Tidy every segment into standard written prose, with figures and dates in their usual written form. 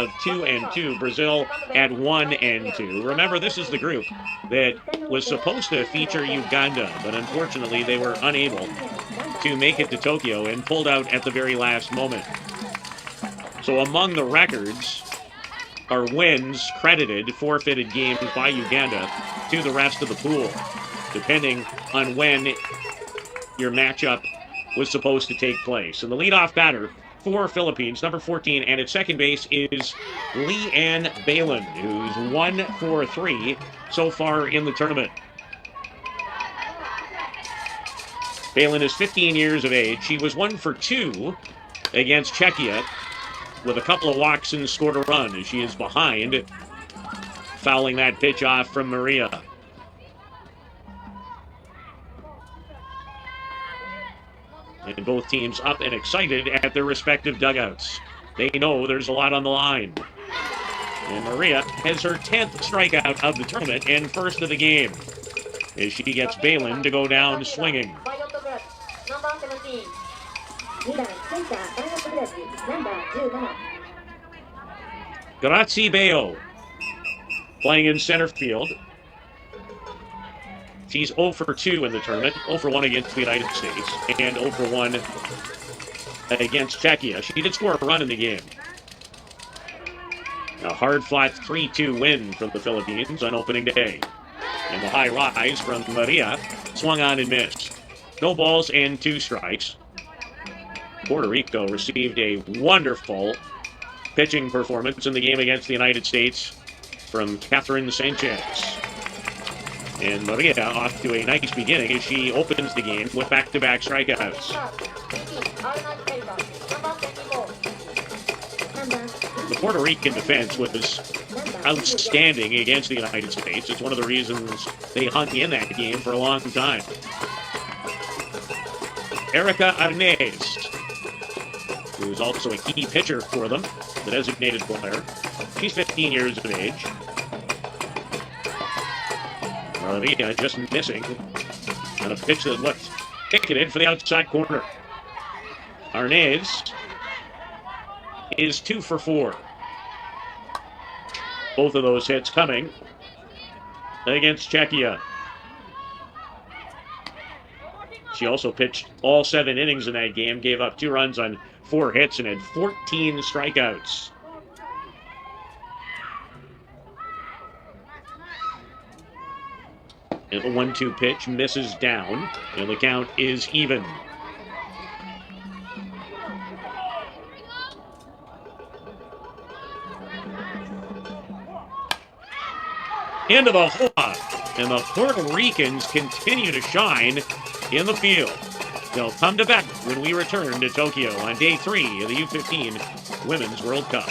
of 2-2. Brazil at 1-2. Remember, this is the group that was supposed to feature Uganda, but unfortunately they were unable to make it to Tokyo and pulled out at the very last moment. So among the records are wins credited, forfeited games by Uganda to the rest of the pool, depending on when your matchup was supposed to take place. And the leadoff batter for Philippines, number 14, and at second base is Leanne Balin, who's 1 for 3 so far in the tournament. Balin is 15 years of age. She was 1 for 2 against Czechia with a couple of walks and scored a run as she is behind, fouling that pitch off from Maria. And both teams up and excited at their respective dugouts. They know there's a lot on the line. And Maria has her 10th strikeout of the tournament and first of the game as she gets Balin to go down swinging. Grazie Bayo playing in center field. She's 0 for 2 in the tournament, 0 for 1 against the United States, and 0 for 1 against Czechia. She did score a run in the game. A hard-fought 3-2 win from the Philippines on opening day. And the high rise from Maria swung on and missed. No balls and 2 strikes. Puerto Rico received a wonderful pitching performance in the game against the United States from Catherine Sanchez. And Maria off to a nice beginning as she opens the game with back-to-back strikeouts. The Puerto Rican defense was outstanding against the United States. It's one of the reasons they hung in that game for a long time. Erica Arnaiz, who is also a key pitcher for them, the designated player. She's 15 years of age. Maria just missing on a pitch that looked ticketed for the outside corner. Arnaiz is 2 for 4. Both of those hits coming against Czechia. She also pitched all 7 innings in that game, gave up 2 runs on 4 hits, and had 14 strikeouts. And the 1-2 pitch misses down, and the count is even. Into the hole, and the Puerto Ricans continue to shine in the field. They'll come to bat when we return to Tokyo on day 3 of the U15 Women's World Cup.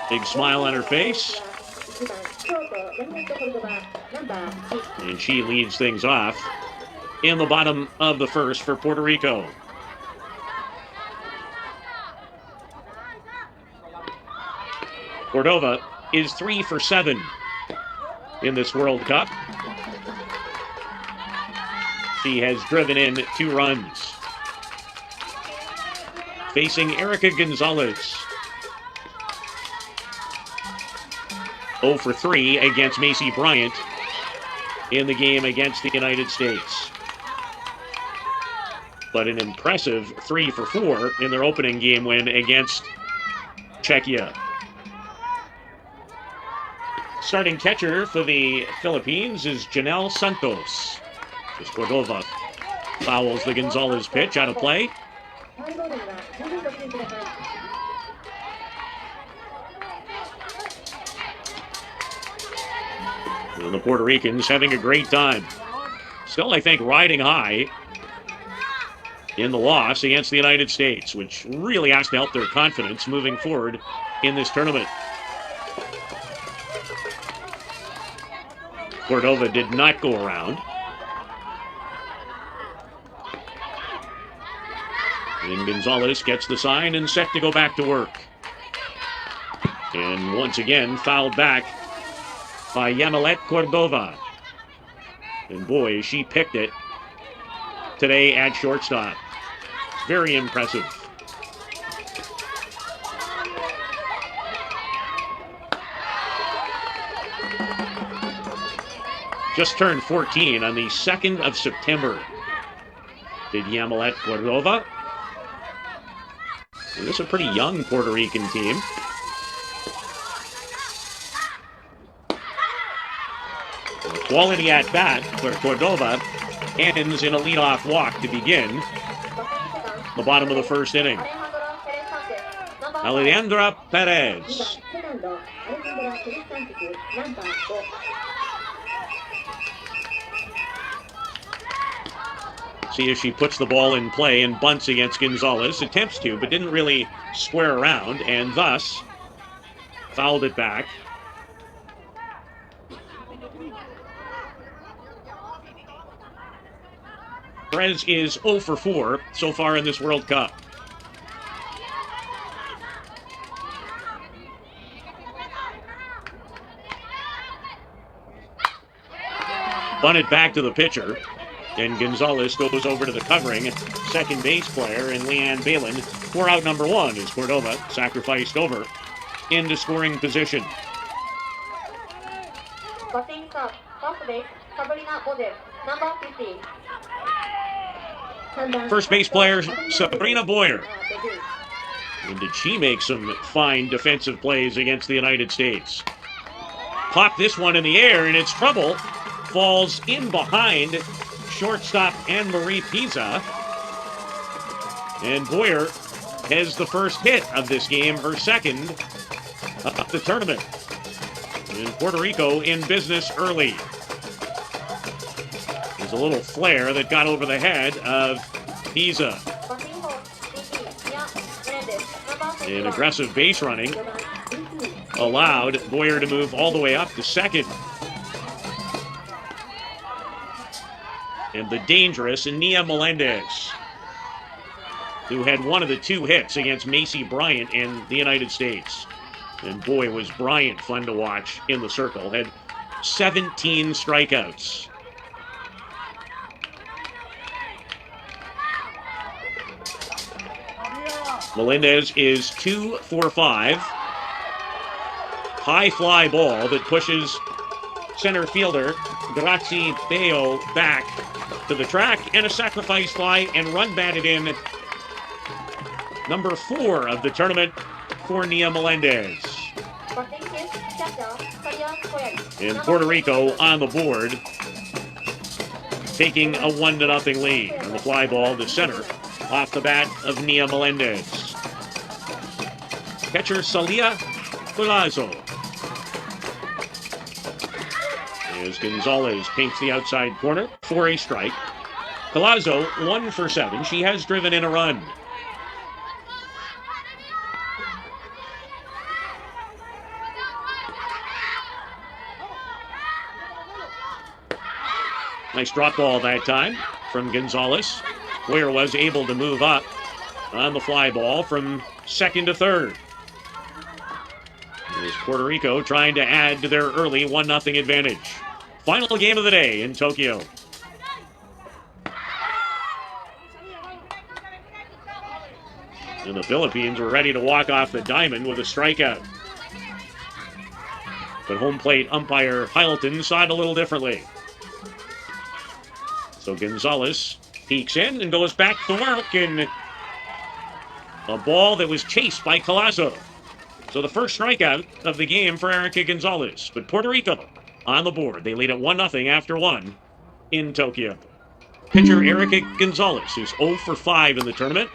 Big smile on her face. And she leads things off in the bottom of the first for Puerto Rico. Cordova is 3 for 7 in this World Cup. She has driven in 2 runs. Facing Erica Gonzalez. 0 for 3 against Macy Bryant in the game against the United States. But an impressive 3 for 4 in their opening game win against Czechia. Starting catcher for the Philippines is Janelle Santos. As Cordova fouls the Gonzalez pitch out of play. And the Puerto Ricans having a great time. Still, I think, riding high in the loss against the United States, which really has to help their confidence moving forward in this tournament. Cordova did not go around. And Gonzalez gets the sign and set to go back to work. And once again, fouled back by Yamilet Cordova. And boy, she picked it today at shortstop. Very impressive. Just turned 14 on the 2nd of September. Did Yamilet Cordova. And this is a pretty young Puerto Rican team. A quality at bat for Cordova ends in a leadoff walk to begin the bottom of the first inning. Alejandra Perez. See if she puts the ball in play and bunts against Gonzalez. Attempts to, but didn't really square around, and thus fouled it back. Perez is 0 for 4 so far in this World Cup. Bunted back to the pitcher. And Gonzalez goes over to the covering second base player, and Leanne Balin for out number 1 as Cordova sacrificed over into scoring position. First base player, Sabrina Boyer. And did she make some fine defensive plays against the United States? Pop this one in the air, and it's trouble. Falls in behind shortstop Anne-Marie Pisa. And Boyer has the first hit of this game, her second of the tournament. And Puerto Rico in business early. There's a little flare that got over the head of Pisa. And aggressive base running allowed Boyer to move all the way up to second. And the dangerous Nia Melendez, who had one of the 2 hits against Macy Bryant in the United States. And boy, was Bryant fun to watch in the circle. Had 17 strikeouts. Melendez is 2 for 5. High fly ball that pushes center fielder Grazie Bayo back to the track, and a sacrifice fly and run batted in. Number 4 of the tournament for Nia Melendez. And Puerto Rico on the board, taking a 1-0 lead. And the fly ball to center off the bat of Nia Melendez. Catcher Salia Colazo. As Gonzalez paints the outside corner for a strike. Colazo 1 for 7. She has driven in a run. Nice drop ball that time from Gonzalez. Boyer was able to move up on the fly ball from second to third. As Puerto Rico trying to add to their early 1-0 advantage. Final game of the day in Tokyo. And the Philippines were ready to walk off the diamond with a strikeout. But home plate umpire Heilton saw it a little differently. So Gonzalez peeks in and goes back to work, and a ball that was chased by Colazo. So the first strikeout of the game for Erica Gonzalez. But Puerto Rico on the board. They lead at 1-0 after 1 in Tokyo. Pitcher Erica Gonzalez, who's 0 for 5 in the tournament,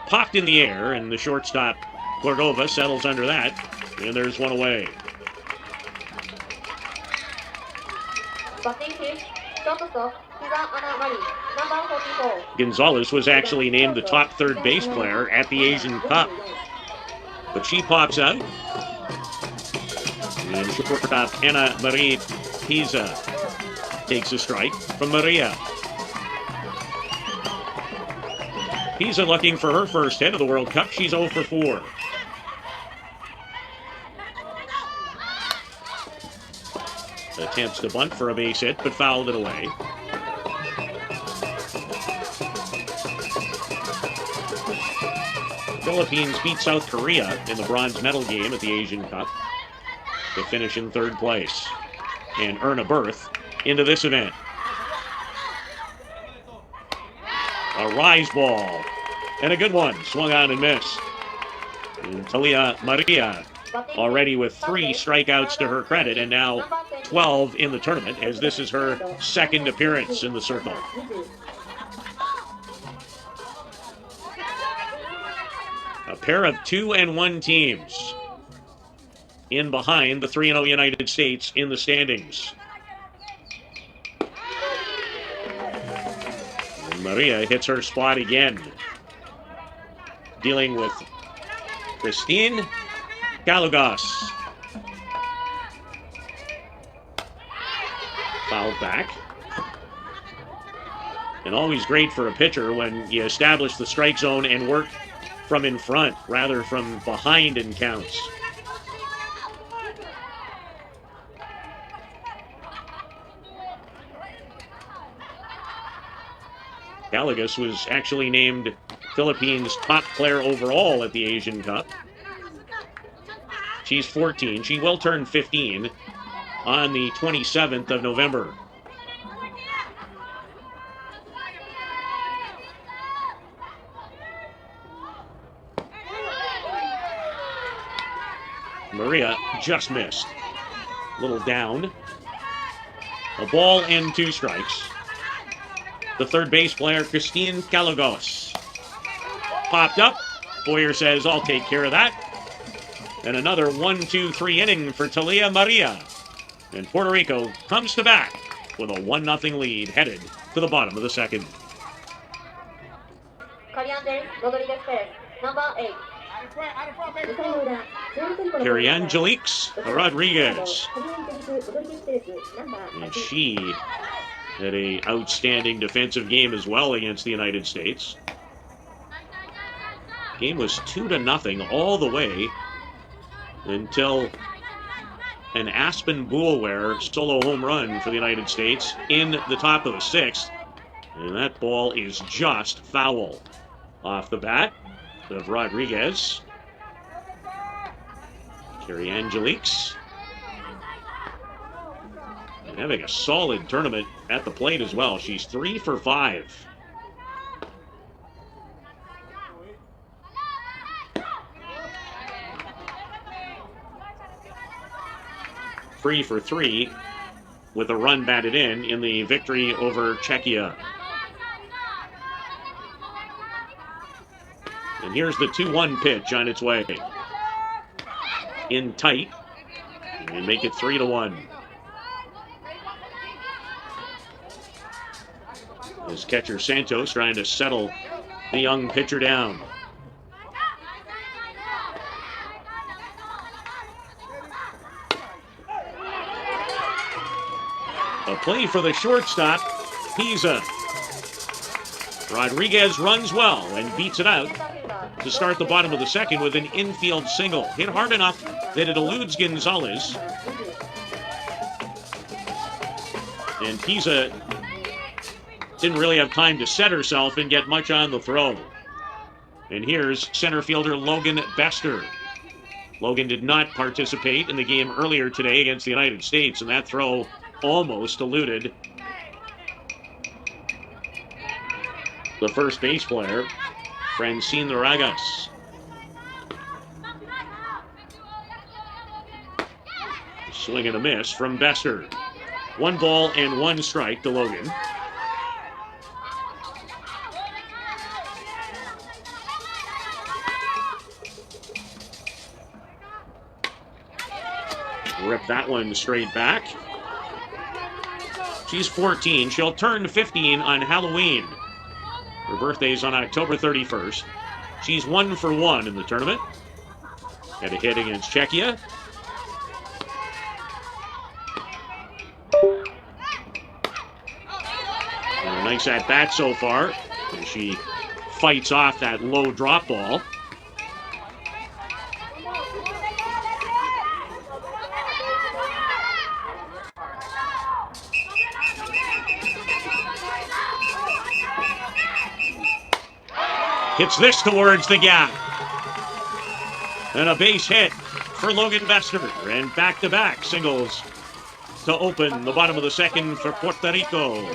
popped in the air, and the shortstop Cordova settles under that. And there's one away. Gonzalez was actually named the top third base player at the Asian Cup. But she pops out. And shortstop Ana Marie Pisa takes a strike from Maria. Pisa looking for her first hit of the World Cup. She's 0 for 4. Attempts to bunt for a base hit, but fouled it away. Philippines beat South Korea in the bronze medal game at the Asian Cup to finish in third place and earn a berth into this event. A rise ball and a good one, swung on and missed. And Talia Maria already with 3 strikeouts to her credit, and now 12 in the tournament, as this is her second appearance in the circle. A pair of 2-1 teams in behind the 3-0 United States in the standings. And Maria hits her spot again, dealing with Christine Gallegos. Fouled back. And always great for a pitcher when you establish the strike zone and work from in front rather from behind in counts. Gallegos was actually named Philippines' top player overall at the Asian Cup. She's 14. She will turn 15 on the 27th of November. Maria just missed. A little down. A ball and 2 strikes. The third base player, Christine Gallegos. Popped up. Boyer says, I'll take care of that. And another 1-2-3 inning for Talia Maria. And Puerto Rico comes to bat with a 1-0 lead headed to the bottom of the second. Angeliques Rodriguez. And she had an outstanding defensive game as well against the United States. Game was 2-0 all the way until an Aspen Boulware solo home run for the United States in the top of the 6th. And that ball is just foul. Off the bat of Rodriguez. Carrie Angeliques. And having a solid tournament at the plate as well. She's 3 for 5. Three for 3 with a run batted in the victory over Czechia. And here's the 2-1 pitch on its way. In tight. And make it 3-1. As catcher Santos trying to settle the young pitcher down. A play for the shortstop, Pisa. Rodriguez runs well and beats it out to start the bottom of the second with an infield single. Hit hard enough that it eludes Gonzalez. And Pisa didn't really have time to set herself and get much on the throw. And here's center fielder Logan Bester. Logan did not participate in the game earlier today against the United States, and that throw almost eluded the first base player, Francine Ragas. Swing and a miss from Bester. 1 ball and 1 strike to Logan. Rip that one straight back. She's 14. She'll turn 15 on Halloween. Her birthday's on October 31st. She's 1 for 1 in the tournament. Had a hit against Czechia. And a nice at-bat so far as she fights off that low drop ball. Hits this towards the gap. And a base hit for Logan Bester. And back-to-back singles to open the bottom of the second for Puerto Rico.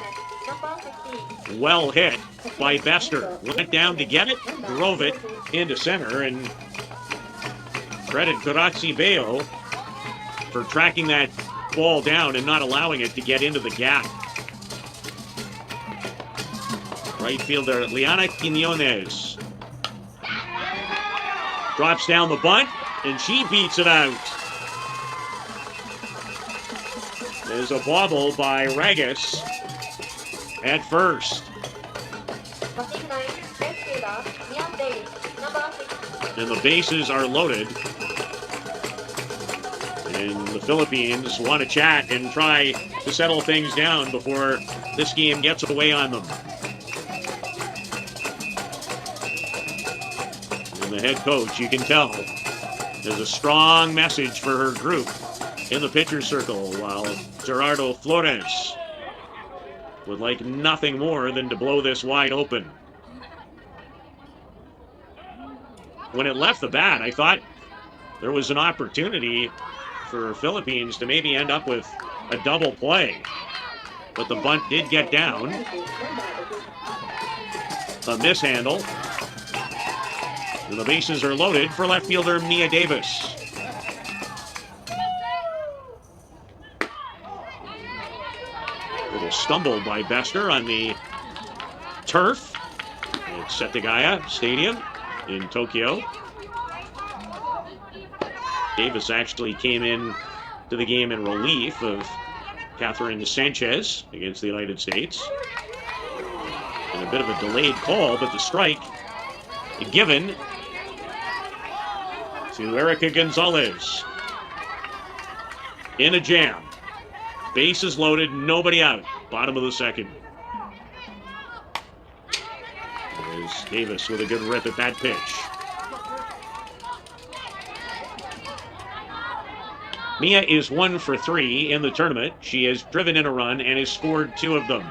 Well hit by Bester. Went down to get it, drove it into center, and credit Corazzi Bayo for tracking that ball down and not allowing it to get into the gap. Right fielder Liana Quinones drops down the bunt, and she beats it out. There's a bobble by Regis at first. And the bases are loaded. And the Philippines want to chat and try to settle things down before this game gets away on them. And the head coach, you can tell, has a strong message for her group in the pitcher circle, while Gerardo Flores would like nothing more than to blow this wide open. When it left the bat, I thought there was an opportunity for Philippines to maybe end up with a double play. But the bunt did get down. A mishandle. And the bases are loaded for left fielder Mia Davis. A little stumble by Bester on the turf at Setagaya Stadium in Tokyo. Davis actually came in to the game in relief of Catherine Sanchez against the United States. And a bit of a delayed call, but the strike given to Erica Gonzalez. In a jam. Bases loaded, nobody out. Bottom of the second. There's Davis with a good rip at that pitch. Mia is 1 for 3 in the tournament. She has driven in a run and has scored 2 of them.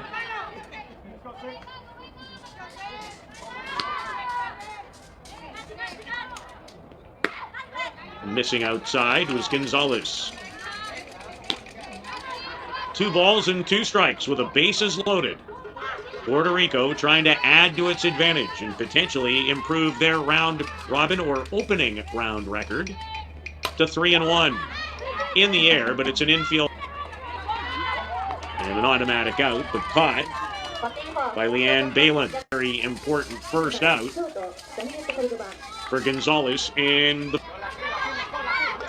Missing outside was Gonzalez. 2 balls and 2 strikes with the bases loaded. Puerto Rico trying to add to its advantage and potentially improve their round robin or opening round record to 3-1. In the air, but it's an infield and an automatic out, but caught by Leanne Balin. Very important first out for Gonzalez, and the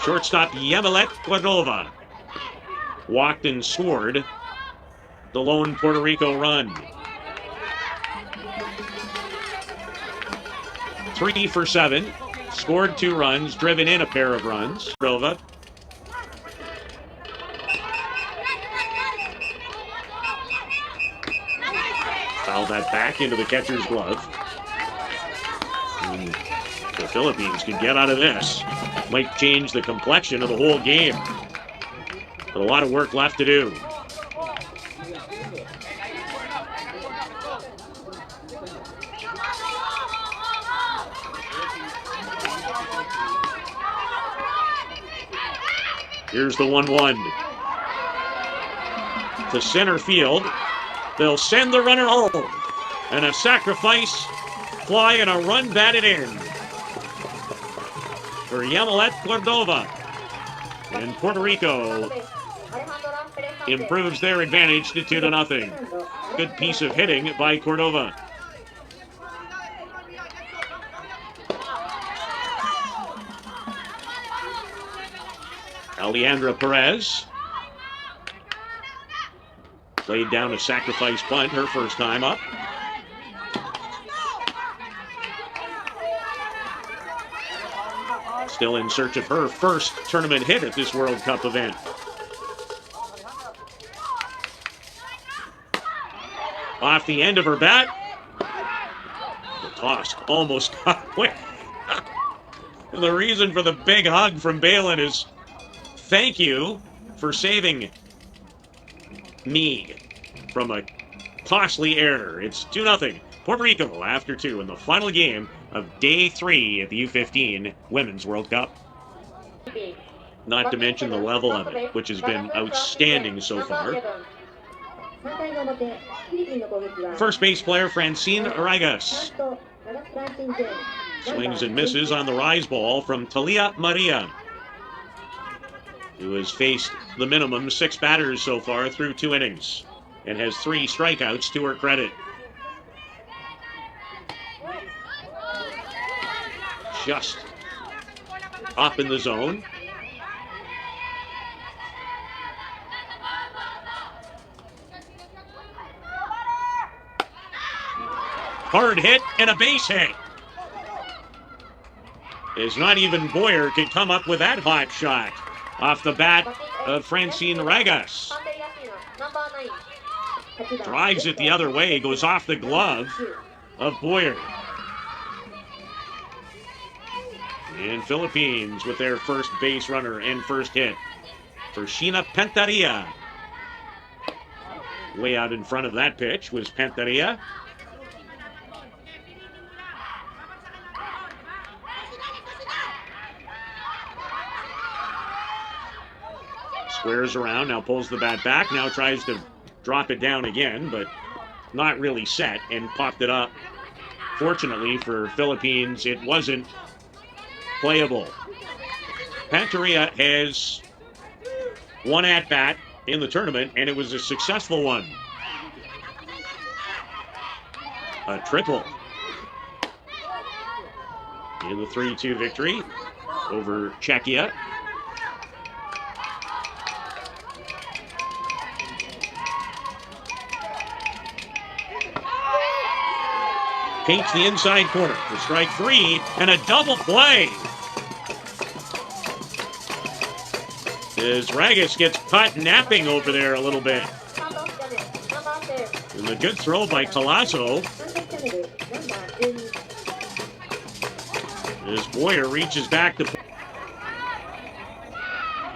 shortstop Yamilet Cordova walked and scored the lone Puerto Rico run. 3 for 7, scored 2 runs, driven in a pair of runs. Cordova fouled that back into the catcher's glove. And the Philippines can get out of this. Might change the complexion of the whole game. But a lot of work left to do. Here's the 1-1. To center field. They'll send the runner home. And a sacrifice fly and a run batted in for Yamilet Cordova. And Puerto Rico improves their advantage to 2-0. Good piece of hitting by Cordova. Alejandra Perez laid down a sacrifice bunt her first time up. Still in search of her first tournament hit at this World Cup event. Off the end of her bat. The toss almost got away. And the reason for the big hug from Balin is thank you for saving me from a costly error. It's 2-0. Puerto Rico after 2 in the final game of day 3 at the U15 Women's World Cup. Not to mention the level of it, which has been outstanding so far. First base player Francine Ragas swings and misses on the rise ball from Talia Maria, who has faced the minimum 6 batters so far through 2 innings and has 3 strikeouts to her credit. Just up in the zone. Hard hit and a base hit. It's not even Boyer can come up with that hot shot off the bat of Francine Ragas. Drives it the other way, goes off the glove of Boyer. And Philippines with their first base runner and first hit for Sheena Penteria. Way out in front of that pitch was Penteria. Squares around, now pulls the bat back, now tries to drop it down again, but not really set, and popped it up. Fortunately for Philippines, it wasn't playable. Penteria has 1 at-bat in the tournament, and it was a successful one. A triple in the 3-2 victory over Czechia. Paints the inside corner for strike 3 and a double play. As Ragas gets caught napping over there a little bit. And a good throw by Colasso. As Boyer reaches back to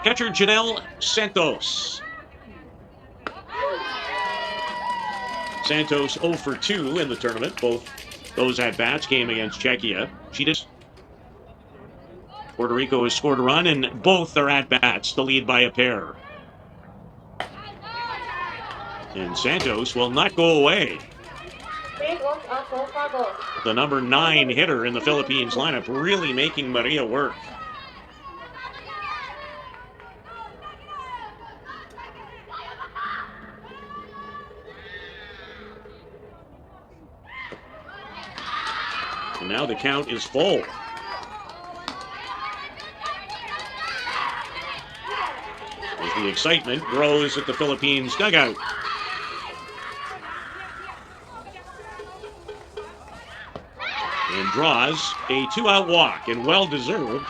catcher Janelle Santos. Santos 0 for 2 in the tournament. Both those at-bats came against Czechia. Puerto Rico has scored a run, and both are at-bats to lead by a pair. And Santos will not go away. The number 9 hitter in the Philippines lineup really making Maria work. And now the count is full. As the excitement grows at the Philippines dugout. And draws a 2-out walk, and well-deserved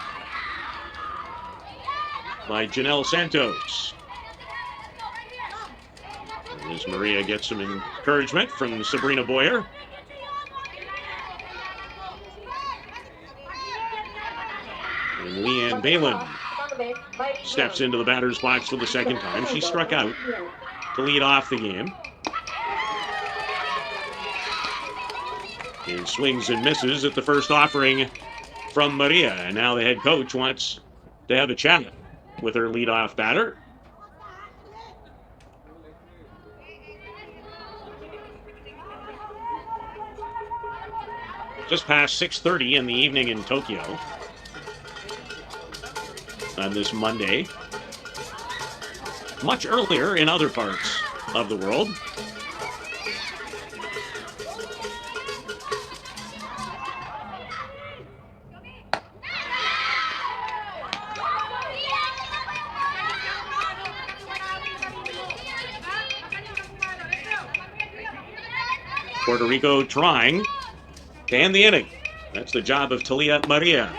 by Janelle Santos. As Maria gets some encouragement from Sabrina Boyer. And Leanne Balin steps into the batter's box for the second time. She struck out to lead off the game. And swings and misses at the first offering from Maria. And now the head coach wants to have a chat with her leadoff batter. Just past 6:30 in the evening in Tokyo on this Monday. Much earlier in other parts of the world. Puerto Rico trying to end the inning. That's the job of Talia Maria.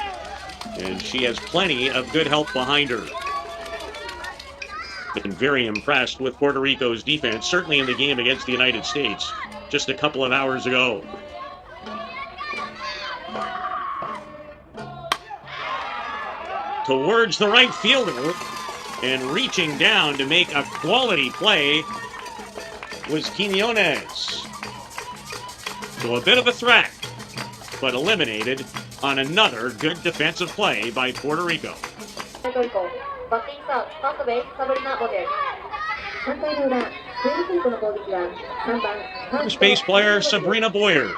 And she has plenty of good help behind her. Been very impressed with Puerto Rico's defense, certainly in the game against the United States just a couple of hours ago. Towards the right fielder, and reaching down to make a quality play was Quiñones. So a bit of a threat, but eliminated on another good defensive play by Puerto Rico. First base player Sabrina Boyer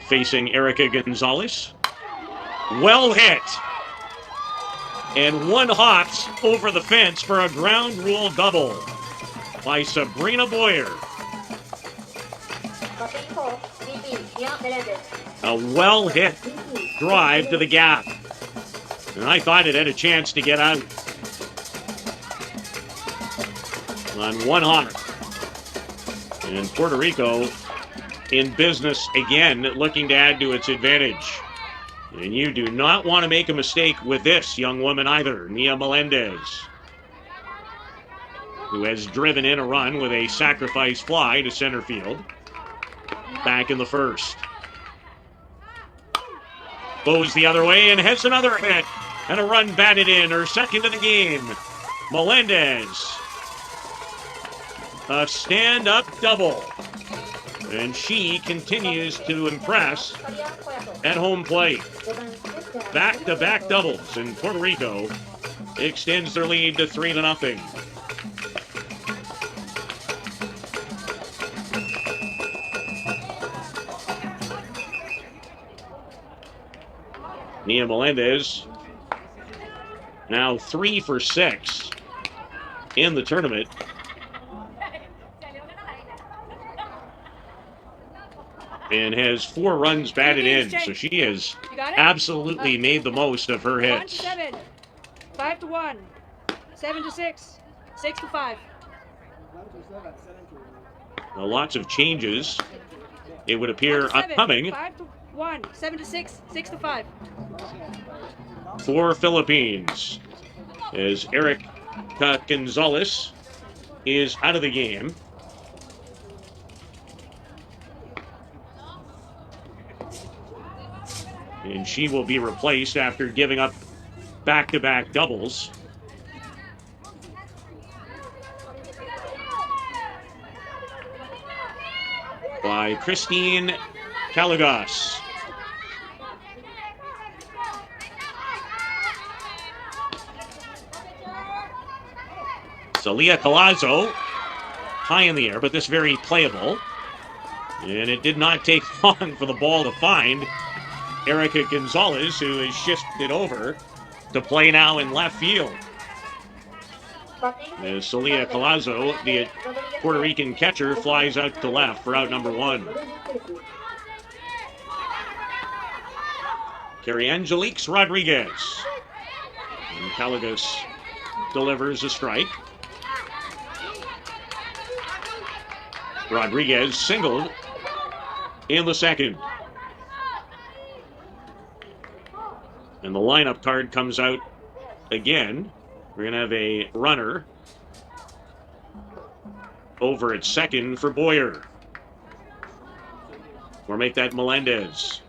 facing Erica Gonzalez. Well hit. And one hops over the fence for a ground rule double by Sabrina Boyer. A well-hit drive to the gap. And I thought it had a chance to get out. On one hop. And Puerto Rico in business again, looking to add to its advantage. And you do not want to make a mistake with this young woman either, Nia Melendez, who has driven in a run with a sacrifice fly to center field back in the first. Goes the other way and has another hit and a run batted in, her second of the game. Melendez, a stand-up double. And she continues to impress at home plate. Back-to-back doubles, and Puerto Rico extends their lead to 3-0. Nia Melendez now 3 for 6 in the tournament. And has 4 runs batted in, so she has absolutely made the most of her hits. 1-7, 5-1, 7-6, 6-5. Well, lots of changes, it would appear, upcoming 5-1, 7-6, 6-5. For Philippines, as Erica Gonzalez is out of the game. And she will be replaced after giving up back-to-back doubles. By Christine Caligas. Celia Colazo, high in the air, but this very playable. And it did not take long for the ball to find Erica Gonzalez, who has shifted over to play now in left field. As Celia Colazo, the Puerto Rican catcher, flies out to left for out number 1. Carrie Angelique Rodriguez. And Caligas delivers a strike. Rodriguez singled in the second. And the lineup card comes out again. We're going to have a runner over at second for Boyer. Or make that Melendez,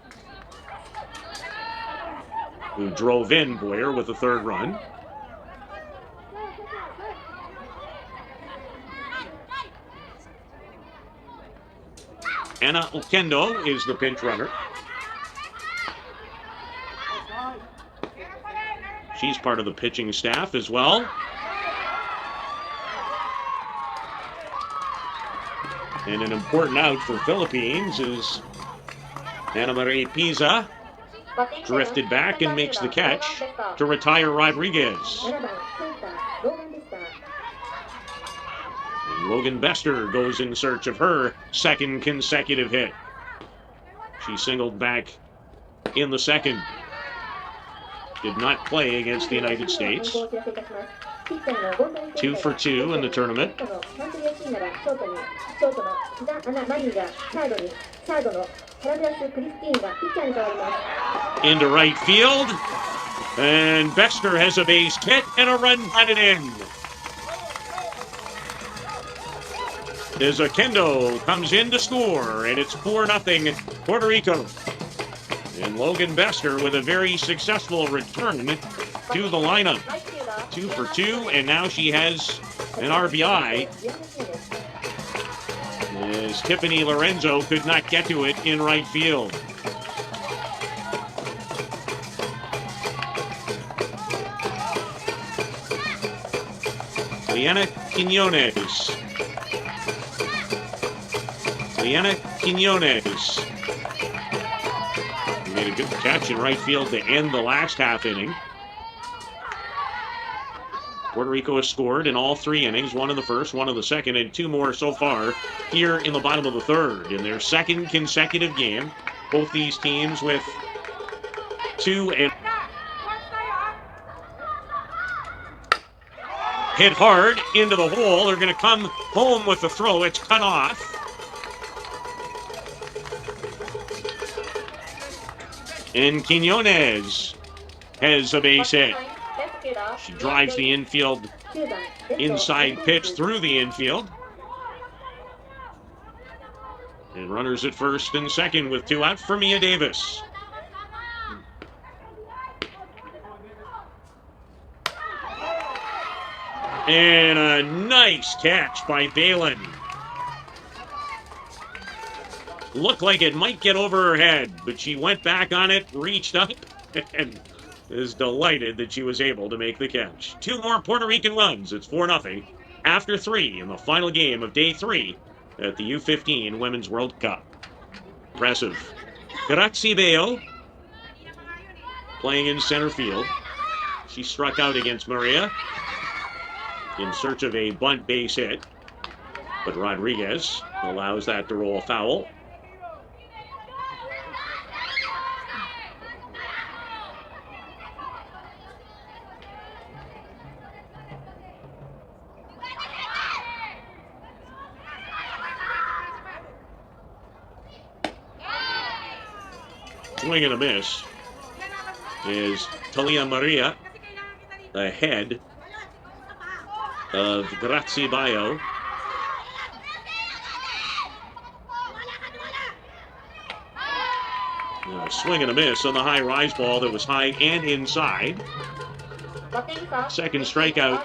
who drove in Boyer with the third run. Anna Oquendo is the pinch runner. She's part of the pitching staff as well. And an important out for Philippines is Ana Maria Pisa, drifted back and makes the catch to retire Rodriguez. And Logan Bester goes in search of her second consecutive hit. She singled back in the second. Did not play against the United States. 2 for 2 in the tournament. Into right field. And Bester has a base hit and a run batted in. As Oquendo comes in to score, and it's 4-0 Puerto Rico. And Logan Bester with a very successful return to the lineup. 2 for 2, and now she has an RBI. as Tiffany Lorenzo could not get to it in right field. Liana Quinones. Liana Quinones. He made a good catch in right field to end the last half inning. Puerto Rico has scored in all 3 innings, 1 in the first, 1 in the second, and 2 more so far here in the bottom of the third in their second consecutive game. Both these teams with 2 and hit hard into the hole. They're going to come home with the throw. It's cut off. And Quinones has a base hit. She drives the infield inside pitch through the infield. And runners at first and second with 2 out for Mia Davis. And a nice catch by Balin. Looked like it might get over her head, but she went back on it, reached up, and is delighted that she was able to make the catch. 2 more Puerto Rican runs. It's 4-0 after 3 in the final game of day 3 at the U15 Women's World Cup. Impressive. Grazie Beo playing in center field. She struck out against Maria in search of a bunt base hit, but Rodriguez allows that to roll foul. Swing and a miss is Talia Maria ahead of Grazie Bayo. Swing and a miss on the high rise ball that was high and inside. Second strikeout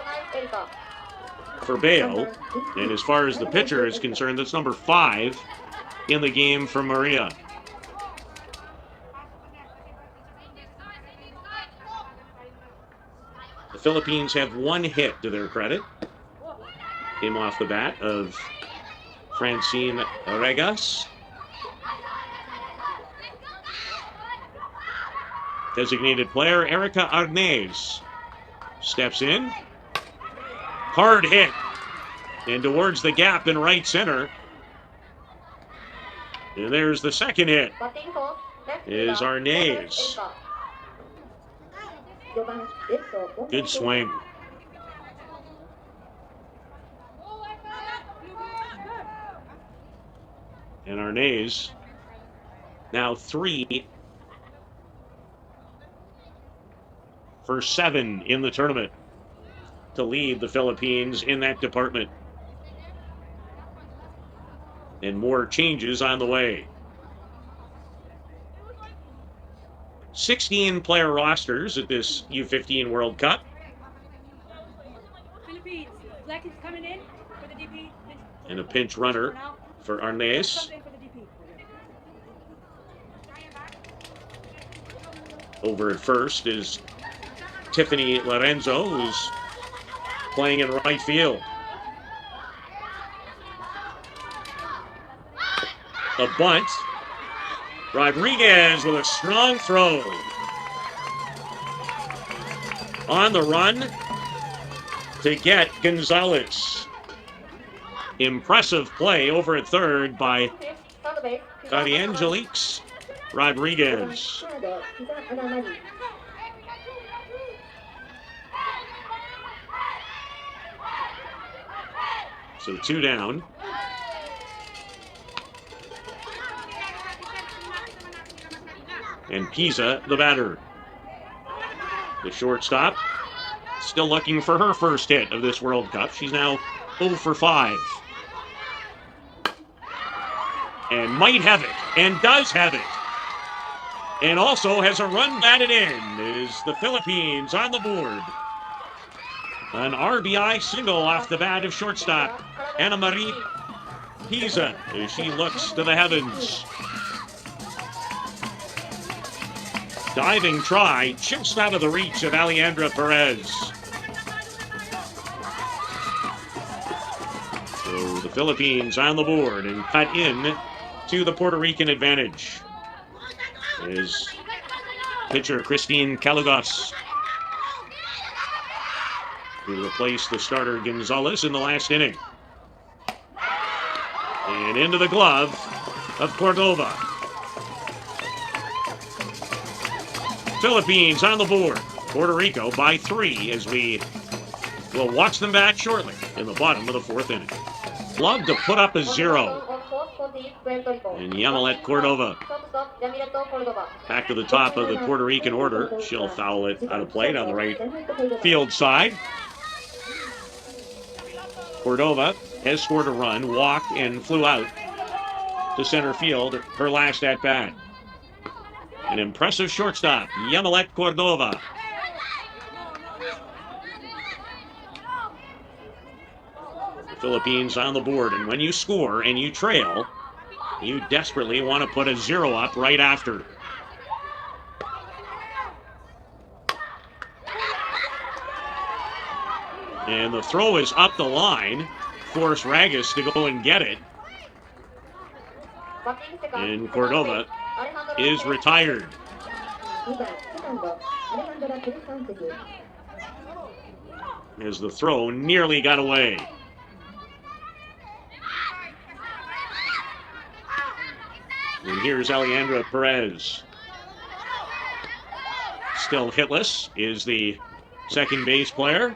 for Bayo. And as far as the pitcher is concerned, that's number 5 in the game for Maria. The Philippines have 1 hit to their credit. Came off the bat of Francine Regas. Designated player Erica Arnaiz steps in. Hard hit. And towards the gap in right center. And there's the second hit. Is Arnaiz. Good swing. And Arnaiz now 3 for 7 in the tournament to lead the Philippines in that department. And more changes on the way. 16 player rosters at this U15 World Cup. Philippines, Black is coming in for the DP. And a pinch runner for Arnaiz. Over at first is Tiffany Lorenzo, who's playing in right field. A bunt. Rodriguez with a strong throw. On the run to get Gonzalez. Impressive play over at third by Angeliques Rodriguez. So 2 down. And Pisa, the batter. The shortstop, still looking for her first hit of this World Cup. She's now 0 for 5. And might have it, and does have it. And also has a run batted in as the Philippines on the board. An RBI single off the bat of shortstop Ana Marie Pisa as she looks to the heavens. Diving try, just out of the reach of Alejandra Perez. So the Philippines on the board and cut in to the Puerto Rican advantage. Is pitcher Christine Calugos, who replaced the starter Gonzalez in the last inning. And into the glove of Cordova. Philippines on the board. Puerto Rico by 3 as we will watch them back shortly in the bottom of the 4th inning. Love to put up a 0. And Yamilet Cordova back to the top of the Puerto Rican order. She'll foul it out of play down the right field side. Cordova has scored a run, walked, and flew out to center field her last at-bat. An impressive shortstop, Yamilet Cordova. The Philippines on the board, and when you score and you trail, you desperately want to put a 0 up right after. And the throw is up the line. Force Ragus to go and get it. And Cordova is retired. As the throw nearly got away. And here's Alejandra Perez. Still hitless is the second base player.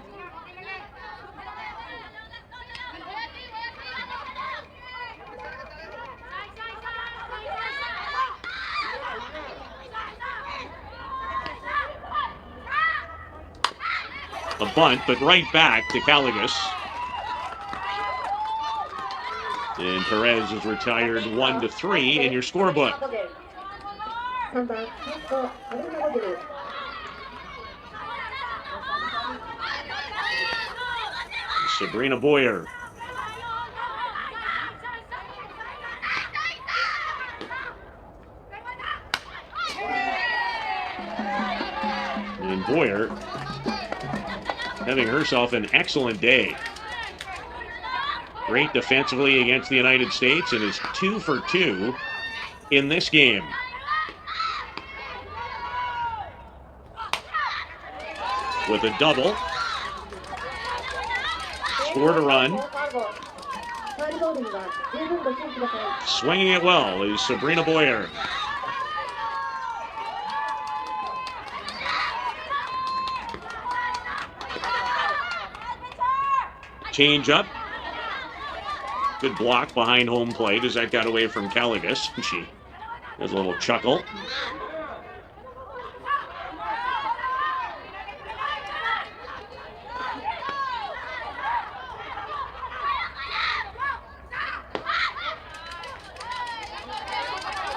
A bunt, but right back to Calugos. And Perez is retired 1-3 in your scorebook. Sabrina Boyer. And Boyer having herself an excellent day. Great defensively against the United States and is 2 for 2 in this game. With a double. Scored a run. Swinging it well is Sabrina Boyer. Change up. Good block behind home plate as that got away from Calugos. She has a little chuckle.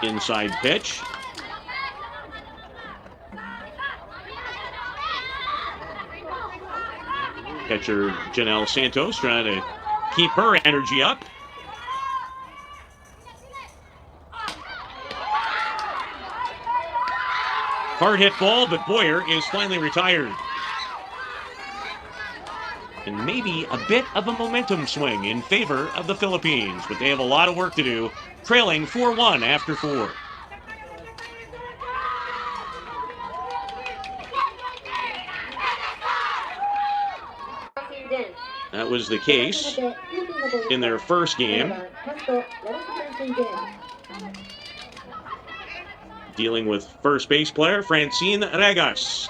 Inside pitch. Catcher Janelle Santos trying to keep her energy up. Hard hit ball, but Boyer is finally retired. And maybe a bit of a momentum swing in favor of the Philippines, but they have a lot of work to do, trailing 4-1 after 4. That was the case in their first game. Dealing with first base player Francine Regas.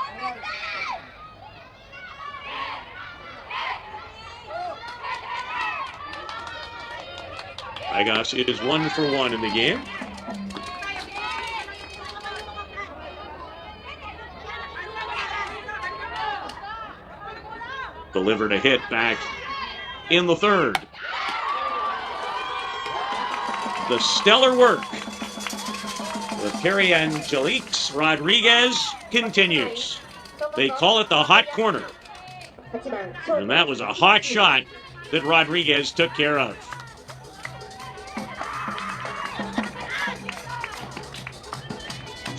Regas is 1 for 1 in the game. Delivered a hit back in the third. The stellar work of Perry Angelique Rodriguez continues. They call it the hot corner. And that was a hot shot that Rodriguez took care of.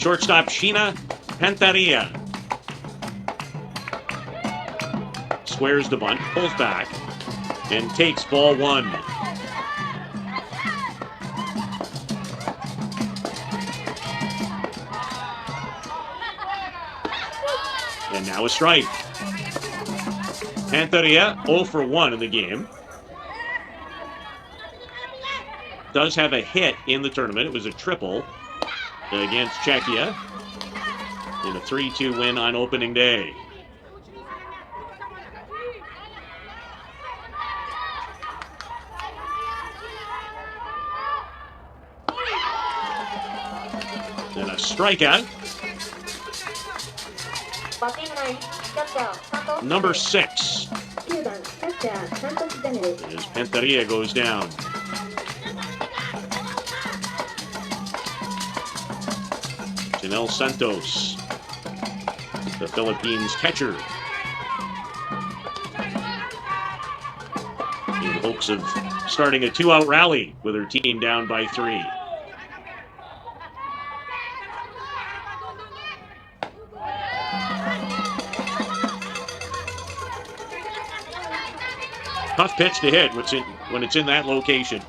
Shortstop Sheena Pantaria squares the bunt, pulls back, and takes ball one. And now a strike. Pantaria 0 for 1 in the game. Does have a hit in the tournament. It was a triple against Czechia in a 3-2 win on opening day. And a strikeout. Number 6. As Pantaria goes down. Janelle Santos, the Philippines catcher, in hopes of starting a 2-out rally with her team down by 3. Tough pitch to hit when it's in that location.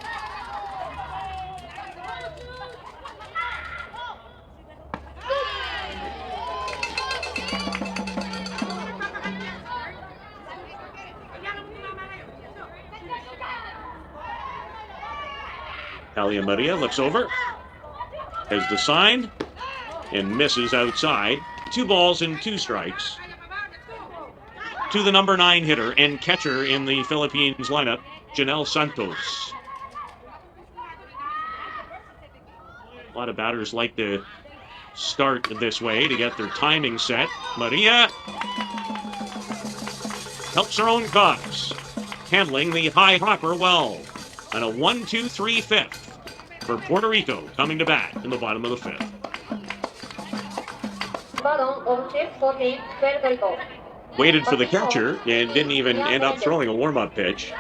Talia Maria looks over, has the sign, and misses outside. 2 balls and 2 strikes. To the number 9 hitter and catcher in the Philippines lineup, Janelle Santos. A lot of batters like to start this way to get their timing set. Maria helps her own cause, handling the high hopper well. And a 1-2-3 5th for Puerto Rico coming to bat in the bottom of the 5th. Waited for the catcher and didn't even end up throwing a warm-up pitch.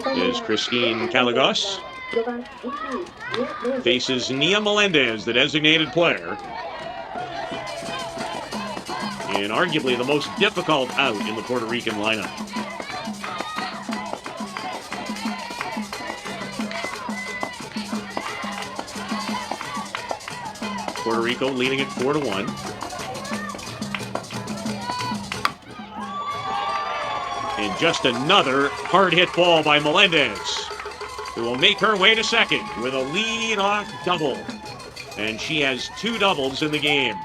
Is Christine Calagos. Faces Nia Melendez, the designated player. And arguably the most difficult out in the Puerto Rican lineup. Puerto Rico leading it 4-1. And just another hard-hit ball by Melendez, who will make her way to second with a lead-off double. And she has 2 doubles in the game.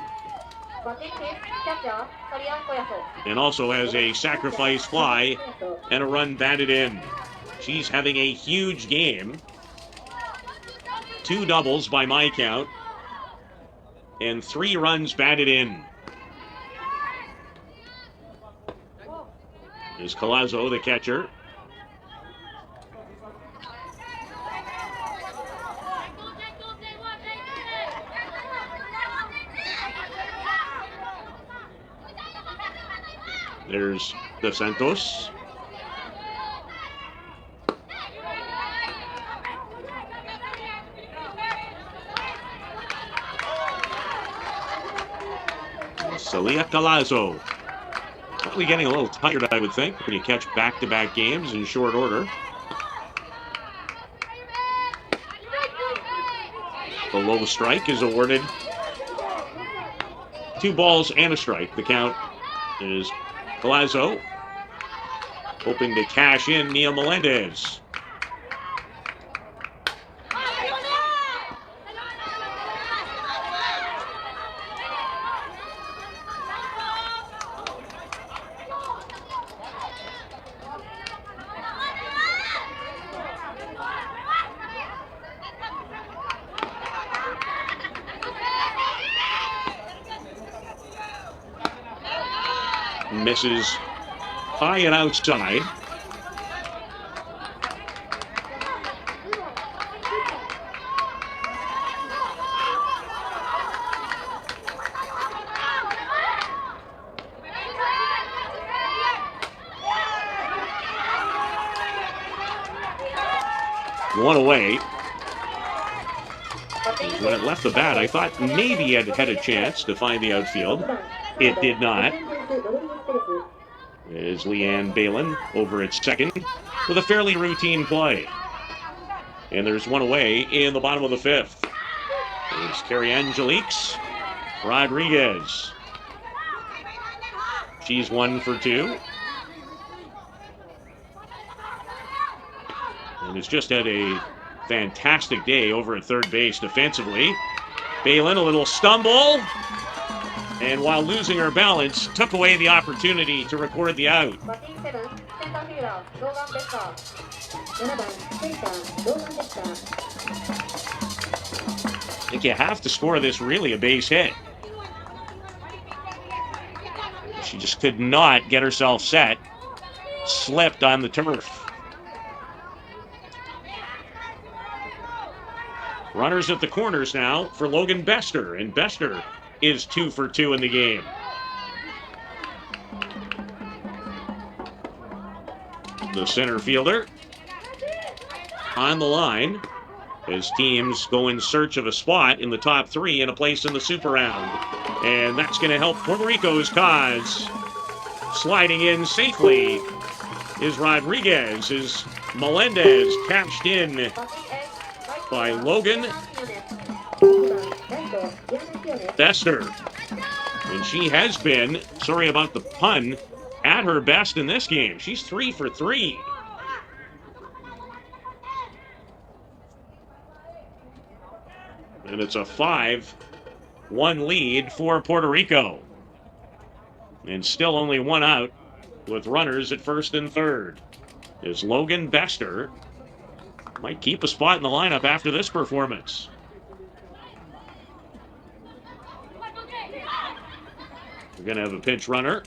And also has a sacrifice fly and a run batted in. She's having a huge game. 2 doubles by my count. And 3 runs batted in. Is Collazo, the catcher. There's the Santos. Celia Collazo. Probably getting a little tired, I would think, when you catch back-to-back games in short order. The low strike is awarded. 2 balls and a strike. The count is Collazo hoping to cash in Nia Melendez. Misses high and outside. One away. When it left the bat, I thought maybe it had a chance to find the outfield. It did not. Is Leanne Balin over at second with a fairly routine play. And there's one away in the bottom of the fifth. It's Carrie Angeliques Rodriguez. She's 1 for 2. And has just had a fantastic day over at third base defensively. Balin, a little stumble. And while losing her balance, took away the opportunity to record the out. I think you have to score this really a base hit. She just could not get herself set. Slipped on the turf. Runners at the corners now for Logan Bester, and Bester is 2 for 2 in the game. The center fielder on the line as teams go in search of a spot in the top 3 and a place in the Super Round. And that's going to help Puerto Rico's cause. Sliding in safely is Rodriguez, is Melendez catched in by Logan Bester. And she has been, sorry about the pun, at her best in this game. She's 3 for 3. And it's a 5-1 lead for Puerto Rico. And still only 1 out with runners at first and third. Is Logan Bester might keep a spot in the lineup after this performance. We're going to have a pinch runner.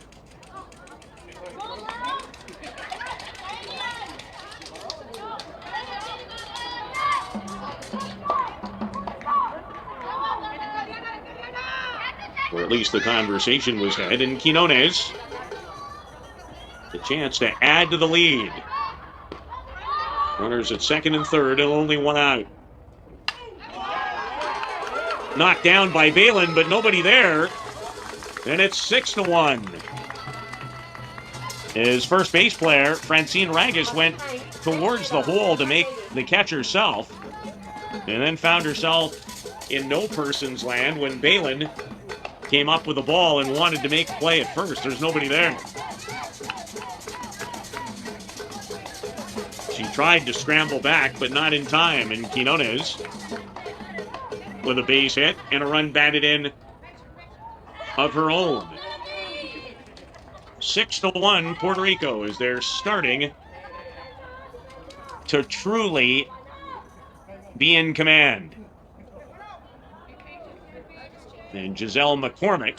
Or at least the conversation was had. And Quinones, the chance to add to the lead. Runners at second and third, and only 1 out. Knocked down by Balin, but nobody there. And it's 6-1. His first base player, Francine Ragus, went towards the hole to make the catch herself, and then found herself in no person's land when Balin came up with the ball and wanted to make a play at first. There's nobody there. She tried to scramble back, but not in time, and Quinones with a base hit and a run batted in of her own. 6-1 Puerto Rico as they're starting to truly be in command. And Giselle McCormick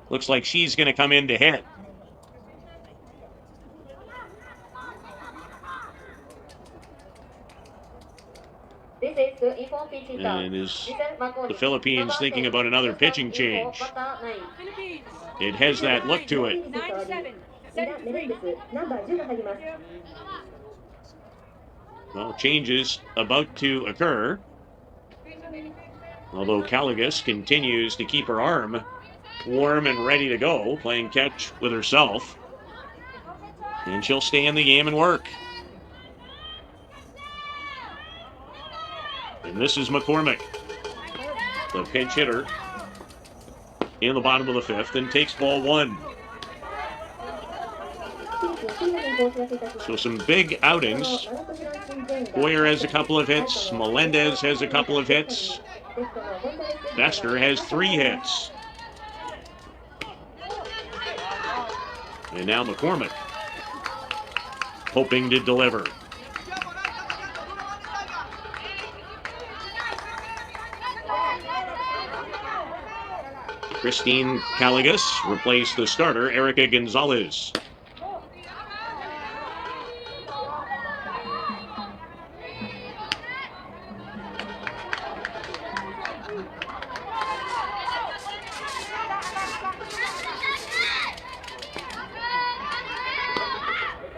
looks like she's going to come in to hit. And is the Philippines thinking about another pitching change? It has that look to it. Well, changes about to occur. Although Caligas continues to keep her arm warm and ready to go, playing catch with herself. And she'll stay in the game and work. And this is McCormick, the pinch hitter in the bottom of the fifth, and takes ball 1. So some big outings. Boyer has a couple of hits. Melendez has a couple of hits. Bester has 3 hits. And now McCormick hoping to deliver. Christine Caligas replaced the starter, Erica Gonzalez.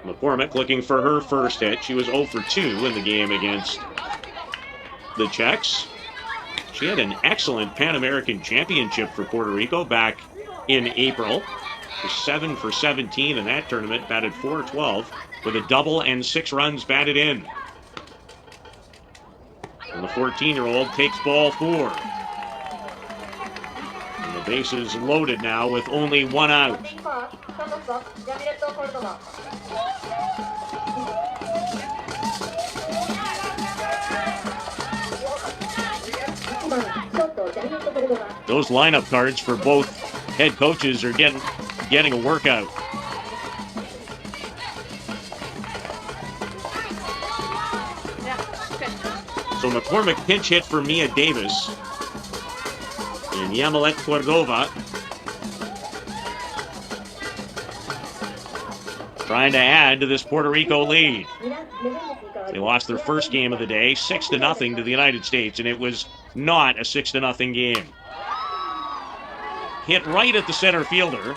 McCormick looking for her first hit. She was 0 for 2 in the game against the Czechs. She had an excellent Pan American Championship for Puerto Rico back in April. Was 7 for 17 in that tournament, batted .412 with a double and 6 runs batted in. And the 14-year-old takes ball 4. And the bases loaded now with only 1 out. Those lineup cards for both head coaches are getting a workout. So McCormick pinch hit for Mia Davis. And Yamilet Cordova trying to add to this Puerto Rico lead. They lost their first game of the day, 6-0 to the United States, and it was not a 6-0 game. Hit right at the center fielder,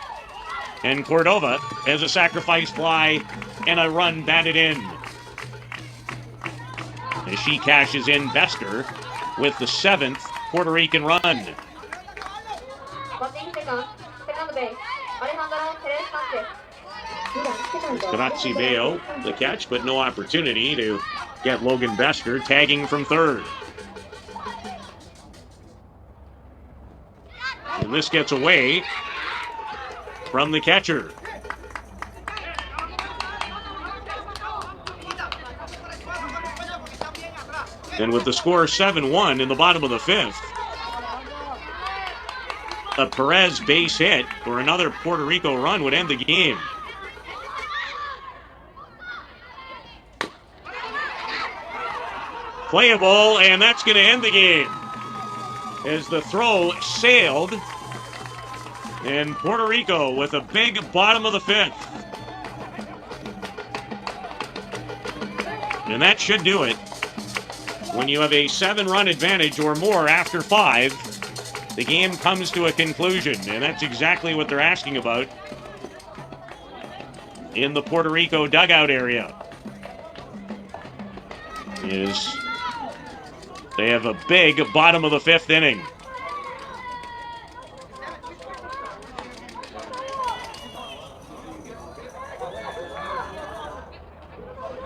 and Cordova has a sacrifice fly and a run batted in. As she cashes in Bester with the 7th Puerto Rican run. Grazzi Bello the catch, but no opportunity to get Logan Bester tagging from third. And this gets away from the catcher. And with the score 7-1 in the bottom of the 5th, a Perez base hit or another Puerto Rico run would end the game. Playable, and that's going to end the game. As the throw sailed, and Puerto Rico with a big bottom of the 5th. And that should do it. When you have a 7-run advantage or more after 5, the game comes to a conclusion, and that's exactly what they're asking about in the Puerto Rico dugout area. They have a big bottom of the 5th inning.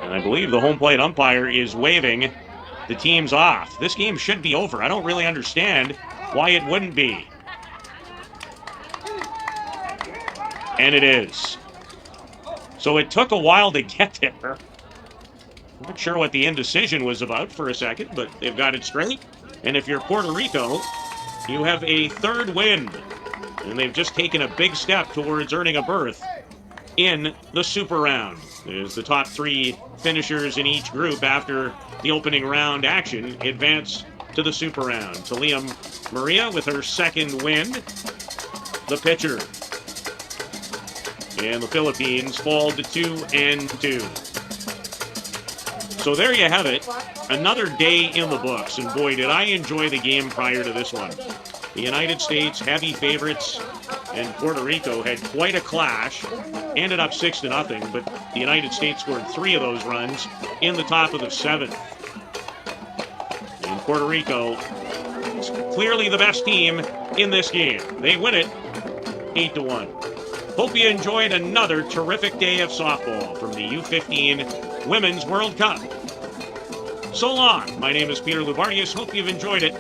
And I believe the home plate umpire is waving the teams off. This game should be over. I don't really understand why it wouldn't be. And it is. So it took a while to get there. I'm not sure what the indecision was about for a second, but they've got it straight. And if you're Puerto Rico, you have a 3rd win. And they've just taken a big step towards earning a berth in the Super Round. There's the top 3 finishers in each group after the opening round action advance to the Super Round. Talia Maria with her 2nd win, the pitcher. And the Philippines fall to 2-2. So there you have it. Another day in the books. And boy, did I enjoy the game prior to this one. The United States, heavy favorites, and Puerto Rico had quite a clash. Ended up 6-0, but the United States scored 3 of those runs in the top of the 7th. And Puerto Rico is clearly the best team in this game. They win it 8-1. Hope you enjoyed another terrific day of softball from the U15 Women's World Cup. So long. My name is Peter Loubardias. Hope you've enjoyed it.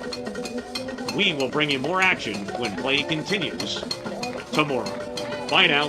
We will bring you more action when play continues tomorrow. Bye now.